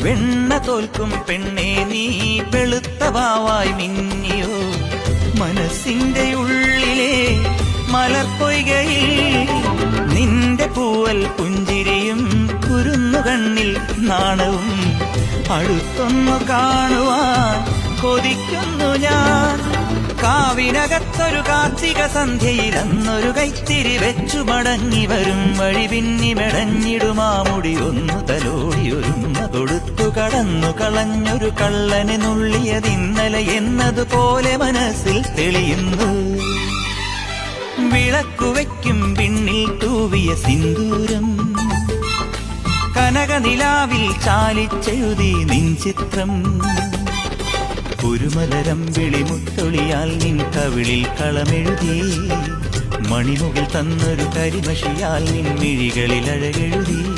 വെണ്ണ തോൽക്കും പെണ്ണേ നീ വെളുത്ത വാവായി മിന്നിയോ മനസ്സിന്റെ ഉള്ളിലെ മലർപ്പൊയ്കയിൽ നിന്റെ പൂവൽ പുഞ്ചിരിയും കുരുന്നുകണ്ണിൽ നാണവും അടുത്തൊന്നു കാണുവാൻ കൊതിക്കുന്നു ഞാൻ. കാവിനകത്തൊരു കാർത്തിക സന്ധ്യയിൽ അന്നൊരു കൈത്തിരി വെച്ചു മടങ്ങി വരും വഴി പിന്നി മെടഞ്ഞിടുമാമുടി ഒന്നു തലോടിയൊരുന്ന കൊടുത്തു കടന്നു കളഞ്ഞൊരു കള്ളനെ നുള്ളിയതിന്നലെ എന്നതുപോലെ മനസ്സിൽ തെളിയുന്നു. വിളക്കുവയ്ക്കും പിന്നിൽ തൂവിയ സിന്ദൂരം കനകനിലാവിൽ ചാലിച്ചെഴുതി നിൻ ചിത്രം. ഒരുമലരം വിളിമുത്തൊളിയാൽ നിൻ കവിളിൽ കളമെഴുതി മണിമുകിൽ തന്നൊരു കരിമഷിയാൽ നിൻ മിഴികളിൽ അഴകെഴുതി.